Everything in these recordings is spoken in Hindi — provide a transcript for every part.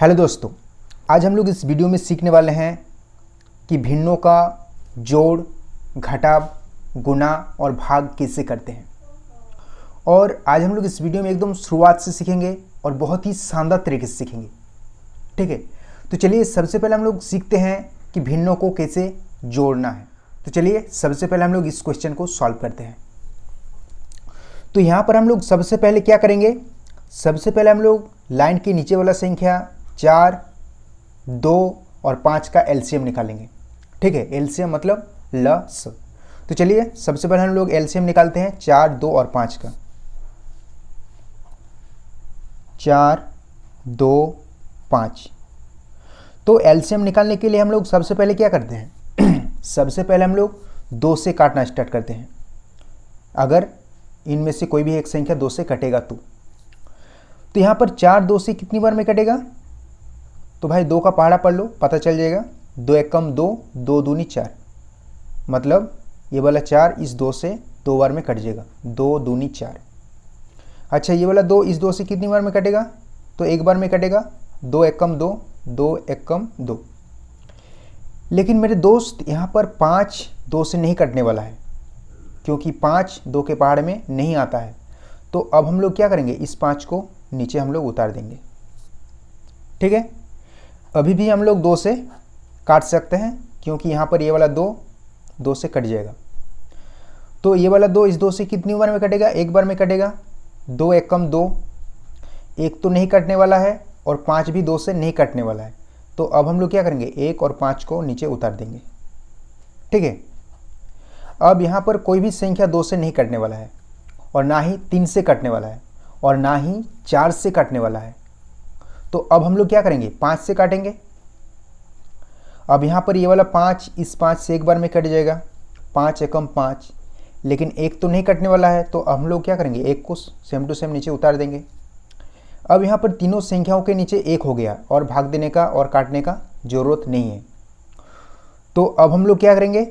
हेलो दोस्तों, आज हम लोग इस वीडियो में सीखने वाले हैं कि भिन्नों का जोड़, घटाव, गुणा और भाग कैसे करते हैं। और आज हम लोग इस वीडियो में एकदम शुरुआत से सीखेंगे और बहुत ही शानदार तरीके से सीखेंगे। ठीक है, तो चलिए सबसे पहले हम लोग सीखते हैं कि भिन्नों को कैसे जोड़ना है। तो चलिए सबसे पहले हम लोग इस क्वेश्चन को सॉल्व करते हैं। तो यहाँ पर हम लोग सबसे पहले क्या करेंगे, सबसे पहले हम लोग लाइन के नीचे वाला संख्या 4, 2 और 5 का एलसीएम निकालेंगे। ठीक है, एलसीएम मतलब लस। तो चलिए सबसे पहले हम लोग एलसीएम निकालते हैं 4, 2 और 5 का। 4, 2, 5। तो एलसीएम निकालने के लिए हम लोग सबसे पहले क्या करते हैं सबसे पहले हम लोग 2 से काटना स्टार्ट करते हैं। अगर इनमें से कोई भी एक संख्या 2 से कटेगा तो यहाँ पर 4 2 से कितनी बार में कटेगा, तो भाई 2 का पहाड़ा पढ़ लो, पता चल जाएगा। 2 एकम 2, 2 दूनी 4, मतलब ये वाला 4 इस 2 से 2 बार में कट जाएगा। 2 दूनी 4। अच्छा, ये वाला 2 इस 2 से कितनी बार में कटेगा, तो एक बार में कटेगा। 2 एकम 2, 2 एकम 2। लेकिन मेरे दोस्त यहाँ पर 5 2 से नहीं कटने वाला है, क्योंकि 5 2 के पहाड़ में नहीं आता है। तो अब हम लोग क्या करेंगे, इस 5 को नीचे हम लोग उतार देंगे। ठीक है, अभी भी हम लोग 2 से काट सकते हैं, क्योंकि यहाँ पर ये वाला 2 से कट जाएगा। तो ये वाला 2 इस 2 से कितनी बार में कटेगा, एक बार में कटेगा। 2 एकम 2, एक तो नहीं कटने वाला है और 5 भी 2 से नहीं कटने वाला है। तो अब हम लोग क्या करेंगे, 1 और 5 को नीचे उतार देंगे। ठीक है, अब यहाँ पर कोई भी संख्या 2 से नहीं कटने वाला है, और ना ही 3 से कटने वाला है, और ना ही 4 से कटने वाला है। तो अब हम लोग क्या करेंगे, 5 से काटेंगे। अब यहाँ पर ये वाला 5 इस 5 से एक बार में कट जाएगा। 5 एकम 5, लेकिन एक तो नहीं कटने वाला है। तो अब हम लोग क्या करेंगे, एक को सेम टू सेम नीचे उतार देंगे। अब यहाँ पर तीनों संख्याओं के नीचे 1 हो गया, और भाग देने का और काटने का ज़रूरत नहीं है। तो अब हम लोग क्या करेंगे,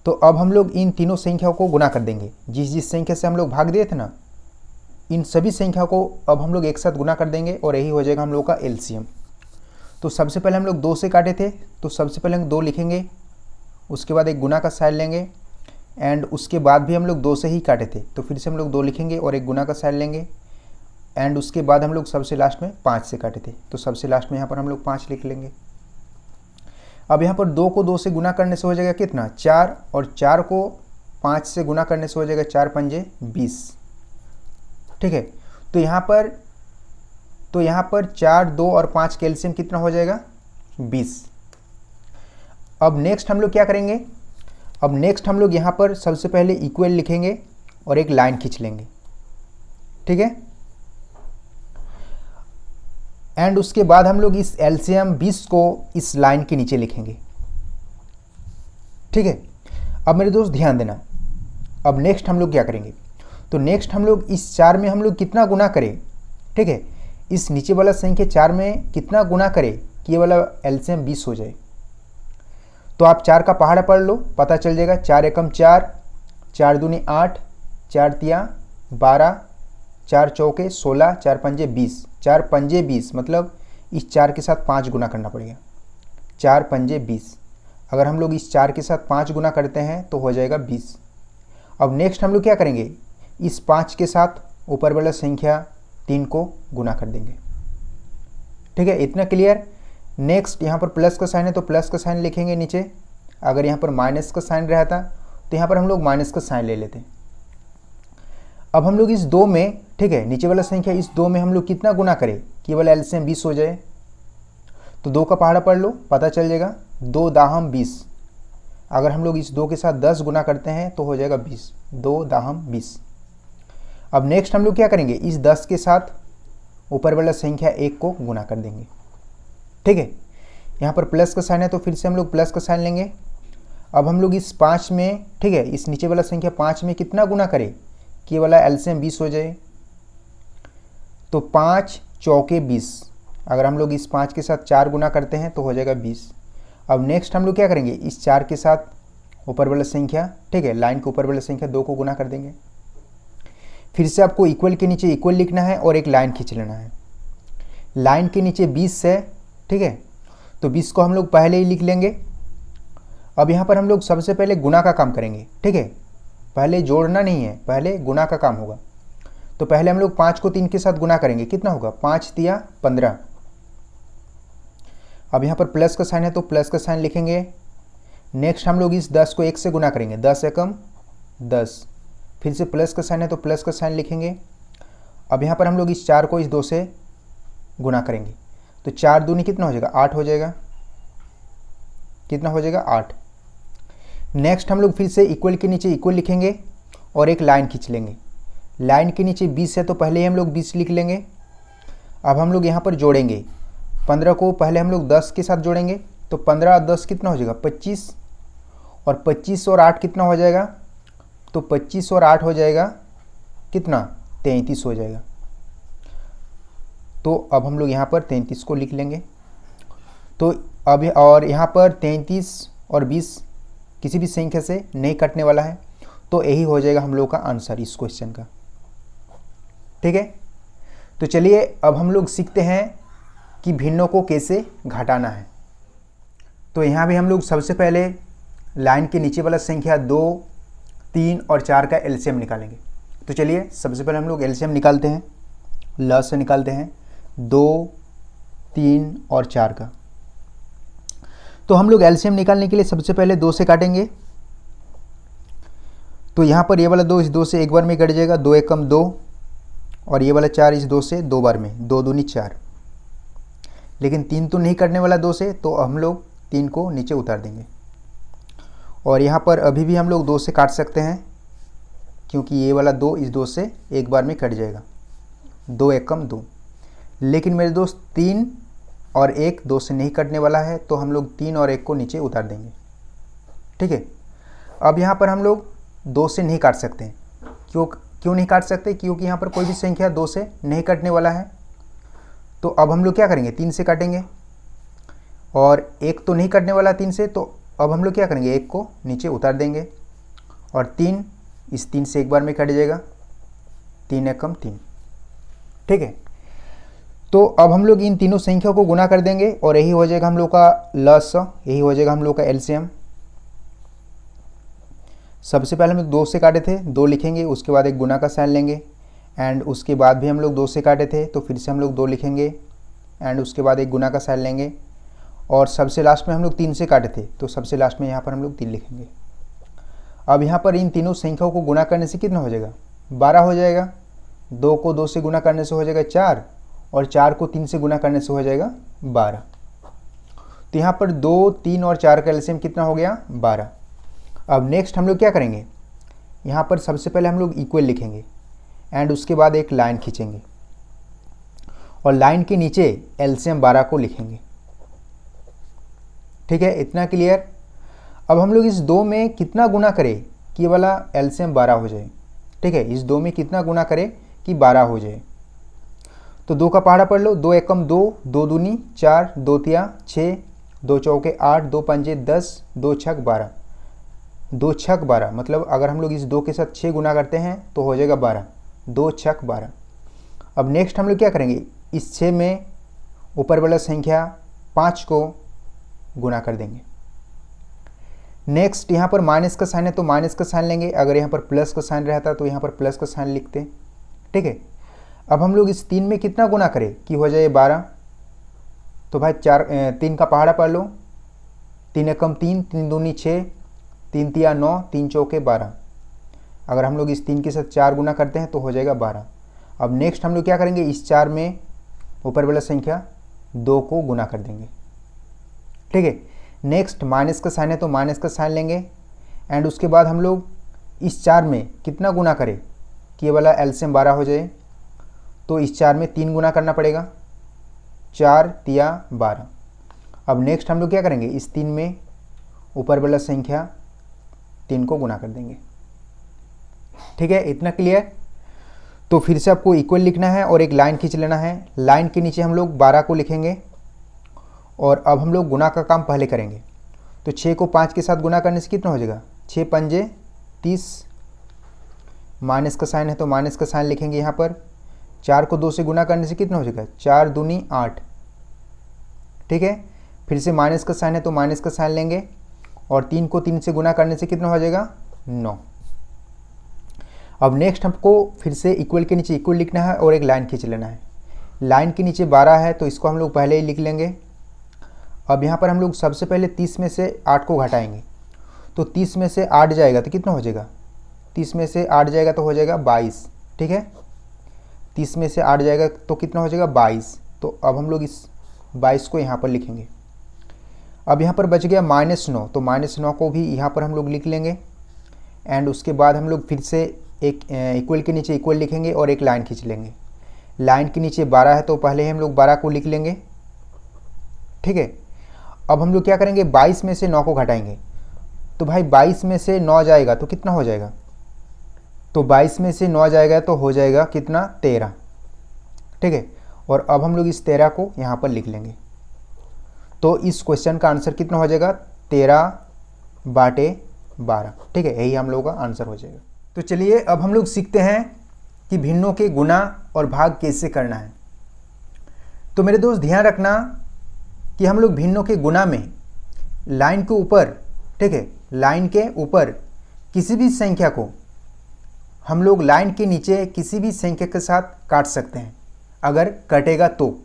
तो अब हम लोग इन तीनों संख्याओं को गुना कर देंगे। जिस जिस संख्या से हम लोग भाग दिए थे ना, इन सभी संख्याओं को अब हम लोग एक साथ गुना कर देंगे, और यही हो जाएगा हम लोग का एलसीएम। तो सबसे पहले हम लोग 2 से काटे थे, तो सबसे पहले हम 2 लिखेंगे, उसके बाद एक गुना का साइन लेंगे, एंड उसके बाद भी हम लोग 2 से ही काटे थे, तो फिर से हम लोग 2 लिखेंगे और एक गुना का साइन लेंगे, एंड उसके बाद हम लोग सबसे लास्ट में 5 से काटे थे, तो सबसे लास्ट में यहाँ पर हम लोग 5 लिख लेंगे। अब यहाँ पर 2 को 2 से गुना करने से हो जाएगा कितना, 4, और 4 को 5 से गुना करने से हो जाएगा 4 पंजे 20। ठीक है, तो यहाँ पर 4, 2 और 5 का एलसीएम कितना हो जाएगा, 20। अब नेक्स्ट हम लोग क्या करेंगे, अब नेक्स्ट हम लोग यहाँ पर सबसे पहले इक्वल लिखेंगे और एक लाइन खींच लेंगे। ठीक है, एंड उसके बाद हम लोग इस एलसीएम 20 को इस लाइन के नीचे लिखेंगे। ठीक है, अब मेरे दोस्त ध्यान देना, अब नेक्स्ट हम लोग क्या करेंगे, तो नेक्स्ट हम लोग इस 4 में हम लोग कितना गुना करें। ठीक है, इस नीचे वाला संख्या 4 में कितना गुना करें कि ये वाला एलसीएम 20 हो जाए। तो आप 4 का पहाड़ा पढ़ लो, पता चल जाएगा। 4 एकम 4, 4 दूनी 8, 4 तिया 12, 4 चौके 16, 4 पंजे 20, 4 पंजे 20, मतलब इस 4 के साथ 5 गुना करना पड़ेगा। 4 पंजे 20, अगर हम लोग इस 4 के साथ 5 गुना करते हैं तो हो जाएगा 20। अब नेक्स्ट हम लोग क्या करेंगे, इस 5 के साथ ऊपर वाला संख्या 3 को गुना कर देंगे। ठीक है, इतना क्लियर। नेक्स्ट यहाँ पर प्लस का साइन है, तो प्लस का साइन लिखेंगे नीचे। अगर यहाँ पर माइनस का साइन रहता तो यहाँ पर हम लोग माइनस का साइन ले लेते। अब हम लोग इस 2 में, ठीक है, नीचे वाला संख्या इस 2 में हम लोग कितना गुना करें कि वाला एलसीएम 20 हो जाए। तो 2 का पहाड़ा पढ़ लो, पता चल जाएगा। 2 दाहम 20, अगर हम लोग इस 2 के साथ 10 गुना करते हैं तो हो जाएगा 20। 2 दाहम 20। अब नेक्स्ट हम लोग क्या करेंगे, इस 10 के साथ ऊपर वाला संख्या 1 को गुना कर देंगे। ठीक है, यहाँ पर प्लस का साइन है, तो फिर से हम लोग प्लस का साइन लेंगे। अब हम लोग इस 5 में, ठीक है, इस नीचे वाला संख्या 5 में कितना गुना करें कि ये वाला एलसीएम 20 हो जाए। तो 5 चौके 20, अगर हम लोग इस 5 के साथ 4 गुना करते हैं तो हो जाएगा 20। अब नेक्स्ट हम लोग क्या करेंगे, इस 4 के साथ ऊपर वाला संख्या, ठीक है, लाइन के ऊपर वाला संख्या 2 को गुना कर देंगे। फिर से आपको इक्वल के नीचे इक्वल लिखना है और एक लाइन खींच लेना है। लाइन के नीचे 20 है, ठीक है, तो 20 को हम लोग पहले ही लिख लेंगे। अब यहाँ पर हम लोग सबसे पहले गुना का काम करेंगे, ठीक है, पहले जोड़ना नहीं है, पहले गुना का काम होगा। तो पहले हम लोग 5 को 3 के साथ गुना करेंगे, कितना होगा, 5 तिया 15। अब यहाँ पर प्लस का साइन है तो प्लस का साइन लिखेंगे। नेक्स्ट हम लोग इस 10 को 1 से गुना करेंगे, 10 एकम 10, फिर से प्लस का साइन है तो प्लस का साइन लिखेंगे। अब यहाँ पर हम लोग इस 4 को इस 2 से गुना करेंगे, तो 4 दूनी कितना हो जाएगा, 8 हो जाएगा, कितना हो जाएगा, 8। नेक्स्ट हम लोग फिर से इक्वल के नीचे इक्वल लिखेंगे और एक लाइन खींच लेंगे। लाइन के नीचे 20 है तो पहले ही हम लोग 20 लिख लेंगे। अब हम लोग यहाँ पर जोड़ेंगे, 15 को पहले हम लोग 10 के साथ जोड़ेंगे, तो 15 और 10 कितना हो जाएगा, 25, और 25 और 8 कितना हो जाएगा, तो 25 और 8 हो जाएगा कितना, 33 हो जाएगा। तो अब हम लोग यहाँ पर 33 को लिख लेंगे। तो अब और यहाँ पर 33 और 20 किसी भी संख्या से नहीं कटने वाला है, तो यही हो जाएगा हम लोग का आंसर इस क्वेश्चन का, ठीक है। तो चलिए अब हम लोग सीखते हैं कि भिन्नों को कैसे घटाना है। तो यहाँ भी हम लोग सबसे पहले लाइन के नीचे वाला संख्या 2, 3 और 4 का एलसीएम निकालेंगे। तो चलिए सबसे पहले हम लोग एलसीएम निकालते हैं, ल से निकालते हैं 2, 3 और 4 का। तो हम लोग एलसीएम निकालने के लिए सबसे पहले 2 से काटेंगे, तो यहाँ पर ये वाला 2 इस 2 से एक बार में कट जाएगा, 2 एकम 2, और ये वाला 4 इस 2 से 2 बार में, 2 दूनी 4। लेकिन 3 तो नहीं कटने वाला 2 से, तो हम लोग 3 को नीचे उतार देंगे। और यहाँ पर अभी भी हम लोग 2 से काट सकते हैं, क्योंकि ये वाला 2 इस 2 से एक बार में कट जाएगा, 2 एकम 2। लेकिन मेरे दोस्त 3 और 1 2 से नहीं कटने वाला है, तो हम लोग 3 और 1 को नीचे उतार देंगे, ठीक है। अब यहाँ पर हम लोग 2 से नहीं काट सकते हैं, क्यों नहीं काट सकते, क्योंकि यहाँ पर कोई भी संख्या 2 से नहीं कटने वाला है। तो अब हम लोग क्या करेंगे, 3 से काटेंगे, और 1 तो नहीं कटने वाला 3 से, तो अब हम लोग क्या करेंगे, 1 को नीचे उतार देंगे, और 3 इस 3 से एक बार में कट जाएगा, 3 एकम 3, ठीक है। तो अब हम लोग इन तीनों संख्या को गुना कर देंगे, और यही हो जाएगा हम लोग का लस, यही हो जाएगा हम लोग का एलसीएम। सबसे पहले हम लोग 2 से काटे थे, 2 लिखेंगे, उसके बाद एक गुना का साइन लेंगे, एंड उसके बाद भी हम लोग 2 से काटे थे, तो फिर से हम लोग 2 लिखेंगे, एंड उसके बाद एक गुना का साइन लेंगे, और सबसे लास्ट में हम लोग 3 से काटे थे, तो सबसे लास्ट में यहाँ पर हम लोग 3 लिखेंगे। अब यहाँ पर इन तीनों संख्याओं को गुना करने से कितना हो जाएगा, 12 हो जाएगा। 2 को 2 से गुना करने से हो जाएगा 4, और 4 को 3 से गुना करने से हो जाएगा 12। तो यहाँ पर 2, 3 और 4 का एलसीएम कितना हो गया, 12। अब नेक्स्ट हम लोग क्या करेंगे, यहाँ पर सबसे पहले हम लोग इक्वल लिखेंगे, एंड उसके बाद एक लाइन खींचेंगे, और लाइन के नीचे एलसीएम 12 को लिखेंगे, ठीक है, इतना क्लियर। अब हम लोग इस 2 में कितना गुना करें कि ये वाला एलसीएम 12 हो जाए, ठीक है, इस 2 में कितना गुना करें कि 12 हो जाए। तो 2 का पहाड़ा पढ़ लो, 2 एकम 2, 2 दूनी 4, 2 तिया 6, 2 चौके 8, 2 पंजे 10, 2 छक 12, 2 छक 12, मतलब अगर हम लोग इस 2 के साथ 6 गुना करते हैं तो हो जाएगा 12, 2 छक 12। अब नेक्स्ट हम लोग क्या करेंगे, इस 6 में ऊपर वाला संख्या 5 को गुना कर देंगे। नेक्स्ट यहाँ पर माइनस का साइन है तो माइनस का साइन लेंगे, अगर यहाँ पर प्लस का साइन रहता तो यहाँ पर प्लस का साइन लिखते, ठीक है। अब हम लोग इस 3 में कितना गुना करें कि हो जाए 12, तो भाई 3 का पहाड़ा पढ़ लो, 3 एकम 3, 3 दूनी 6, 3 तिया 9, 3 चौके 12। अगर हम लोग इस 3 के साथ 4 गुना करते हैं तो हो जाएगा 12। अब नेक्स्ट हम लोग क्या करेंगे, इस 4 में ऊपर वाला संख्या 2 को गुना कर देंगे, ठीक है। नेक्स्ट माइनस का साइन है तो माइनस का साइन लेंगे, एंड उसके बाद हम लोग इस 4 में कितना गुना करें कि ये वाला एलसीएम 12 हो जाए, तो इस 4 में 3 गुना करना पड़ेगा, 4 तिया 12। अब नेक्स्ट हम लोग क्या करेंगे, इस 3 में ऊपर वाला संख्या 3 को गुना कर देंगे, ठीक है, इतना क्लियर। तो फिर से आपको इक्वल लिखना है और एक लाइन खींच लेना है, लाइन के नीचे हम लोग 12 को लिखेंगे, और अब हम लोग गुना का काम पहले करेंगे। तो 6 को 5 के साथ गुना करने से कितना हो जाएगा, 6 पंजे 30, माइनस का साइन है तो माइनस का साइन लिखेंगे यहाँ पर, 4 को 2 से गुना करने से कितना हो जाएगा, 4 दूनी 8। ठीक है, फिर से माइनस का साइन है तो माइनस का साइन लेंगे, और 3 को 3 से गुना करने से कितना हो जाएगा, 9। अब नेक्स्ट हमको फिर से इक्वल के नीचे इक्वल लिखना है और एक लाइन खींच लेना है। लाइन के नीचे 12 है तो इसको हम लोग पहले ही लिख लेंगे। अब यहाँ पर हम लोग सबसे पहले 30 में से 8 को घटाएंगे, तो 30 में से 8 जाएगा तो कितना हो जाएगा, 30 में से 8 जाएगा तो हो जाएगा 22। ठीक है, 30 में से 8 जाएगा तो कितना हो जाएगा, 22। तो अब हम लोग इस 22 को यहाँ पर लिखेंगे। अब यहाँ पर बच गया -9, तो -9 को भी यहाँ पर हम लोग लिख लेंगे। एंड उसके बाद हम लोग फिर से एक इक्वल के नीचे इक्वल लिखेंगे और एक लाइन खींच लेंगे। लाइन के नीचे 12 है तो पहले ही हम लोग 12 को लिख लेंगे। ठीक है, अब हम लोग क्या करेंगे, 22 में से 9 को घटाएंगे, तो भाई 22 में से 9 जाएगा तो कितना हो जाएगा, तो 22 में से 9 जाएगा तो हो जाएगा कितना, 13। ठीक है, और अब हम लोग इस 13 को यहाँ पर लिख लेंगे। तो इस क्वेश्चन का आंसर कितना हो जाएगा, 13/12। ठीक है, यही हम लोगों का आंसर हो जाएगा। तो चलिए अब हम लोग सीखते हैं कि भिन्नों के गुना और भाग कैसे करना है। तो मेरे दोस्त ध्यान रखना कि हम लोग भिन्नों के गुना में लाइन के ऊपर, ठीक है, लाइन के ऊपर किसी भी संख्या को हम लोग लाइन के नीचे किसी भी संख्या के साथ काट सकते हैं, अगर कटेगा तो।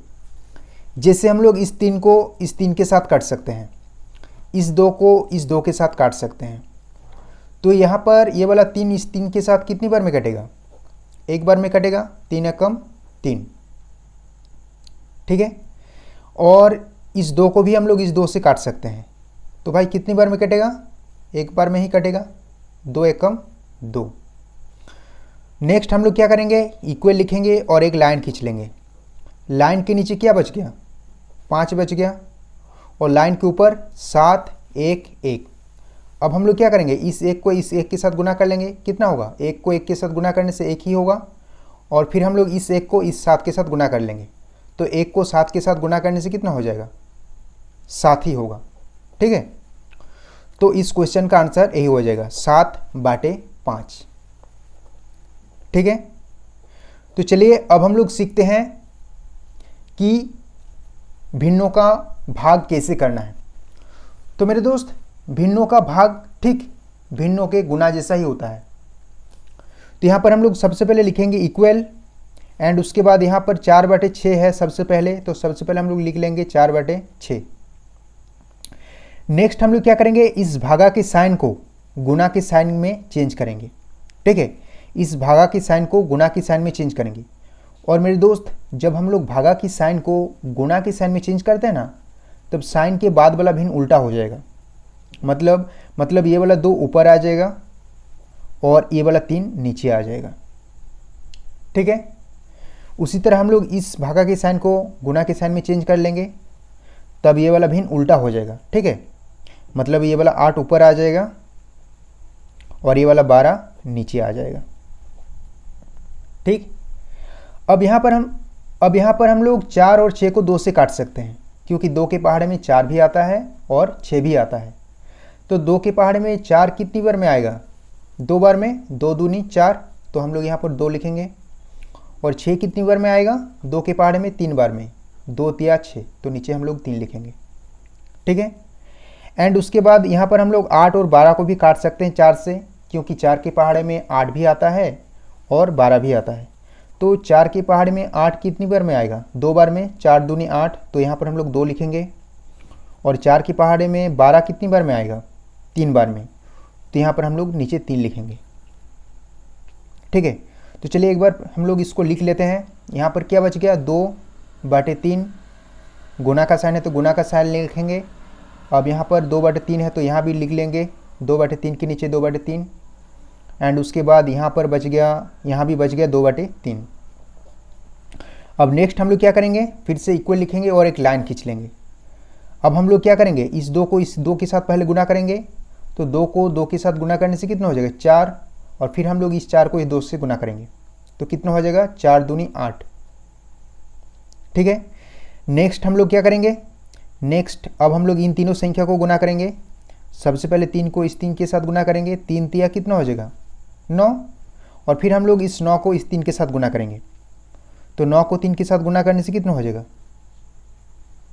जैसे हम लोग इस 3 को इस 3 के साथ काट सकते हैं, इस 2 को इस 2 के साथ काट सकते हैं। तो यहाँ पर ये वाला 3 इस 3 के साथ कितनी बार में कटेगा, एक बार में कटेगा, 3 एकम 3। ठीक है, और इस 2 को भी हम लोग इस 2 से काट सकते हैं, तो भाई कितनी बार में कटेगा, एक बार में ही कटेगा, 2 एकम 2। नेक्स्ट हम लोग क्या करेंगे, इक्वल लिखेंगे और एक लाइन खींच लेंगे। लाइन के नीचे क्या बच गया, 5 बच गया, और लाइन के ऊपर 7 1 1। अब हम लोग क्या करेंगे, इस 1 को इस 1 के साथ गुना कर लेंगे, कितना होगा, 1 को 1 के साथ गुना करने से 1 ही होगा, और फिर हम लोग इस 1 को इस 7 के साथ गुना कर लेंगे, तो 1 को 7 के साथ गुना करने से कितना हो जाएगा, 7 ही होगा। ठीक है, तो इस क्वेश्चन का आंसर यही हो जाएगा, 7/5। ठीक है, तो चलिए अब हम लोग सीखते हैं कि भिन्नों का भाग कैसे करना है। तो मेरे दोस्त भिन्नों का भाग ठीक भिन्नों के गुना जैसा ही होता है। तो यहाँ पर हम लोग सबसे पहले लिखेंगे इक्वल, एंड उसके बाद यहाँ पर 4/6 है सबसे पहले, तो सबसे पहले हम लोग लिख लेंगे 4/6। नेक्स्ट हम लोग क्या करेंगे, इस भागा के साइन को गुना के साइन में चेंज करेंगे। ठीक है, इस भागा की साइन को गुना की साइन में चेंज करेंगे। और मेरे दोस्त जब हम लोग भागा की साइन को गुना की साइन में चेंज करते हैं ना, तब साइन के बाद वाला भिन्न उल्टा हो जाएगा। मतलब ये वाला 2 ऊपर आ जाएगा और ये वाला 3 नीचे आ जाएगा। ठीक है, उसी तरह हम लोग इस भागा के साइन को गुना के साइन में चेंज कर लेंगे, तब ये वाला भिन्न उल्टा हो जाएगा। ठीक है, मतलब ये वाला 8 ऊपर आ जाएगा और ये वाला 12 नीचे आ जाएगा। ठीक, अब यहाँ पर हम लोग 4 और 6 को 2 से काट सकते हैं, क्योंकि 2 के पहाड़े में 4 भी आता है और 6 भी आता है। तो 2 के पहाड़े में 4 कितनी बार में आएगा, 2 बार में, 2 दूनी 4, तो हम लोग यहाँ पर 2 लिखेंगे। और 6 कितनी बार में आएगा, 2 के पहाड़े में 3 बार में, 2 तिया 6, तो नीचे हम लोग 3 लिखेंगे। ठीक है, एंड उसके बाद यहाँ पर हम लोग 8 और 12 को भी काट सकते हैं 4 से, क्योंकि 4 के पहाड़े में 8 भी आता है और 12 भी आता है। तो 4 के पहाड़े में 8 कितनी बार में आएगा, 2 बार में, 4 दूनी 8, तो यहाँ पर हम लोग 2 लिखेंगे। और 4 के पहाड़े में 12 कितनी बार में आएगा, 3 बार में, तो यहाँ पर हम लोग नीचे 3 लिखेंगे। ठीक है, तो चलिए एक बार हम लोग इसको लिख लेते हैं। यहाँ पर क्या बच गया, 2/3, गुना का साइन है तो गुना का साइन लिखेंगे। अब यहाँ पर 2/3 है तो यहाँ भी लिख लेंगे, 2/3 के नीचे 2/3, एंड उसके बाद यहाँ पर बच गया, यहाँ भी बच गया 2/3। अब नेक्स्ट हम लोग क्या करेंगे, फिर से इक्वल लिखेंगे और एक लाइन खींच लेंगे। अब हम लोग क्या करेंगे, इस 2 को इस 2 के साथ पहले गुना करेंगे, तो 2 को 2 के साथ गुना करने से कितना हो जाएगा, 4, और फिर हम लोग इस 4 को इस 2 से गुना करेंगे, तो कितना हो जाएगा, 4 दूनी 8। ठीक है, नेक्स्ट हम लोग क्या करेंगे, नेक्स्ट अब हम लोग इन तीनों संख्या को गुना करेंगे। सबसे पहले 3 को इस 3 के साथ गुना करेंगे, 3 तिया कितना हो जाएगा, 9, और फिर हम लोग इस 9 को इस 3 के साथ गुना करेंगे, तो 9 को 3 के साथ गुना करने से कितना हो जाएगा,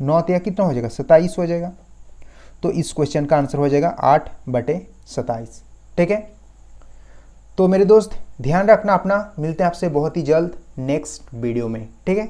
9 या कितना हो जाएगा, 27 हो जाएगा। तो इस क्वेश्चन का आंसर हो जाएगा 8/27। ठीक है, तो मेरे दोस्त ध्यान रखना अपना, मिलते हैं आपसे बहुत ही जल्द नेक्स्ट वीडियो में। ठीक है।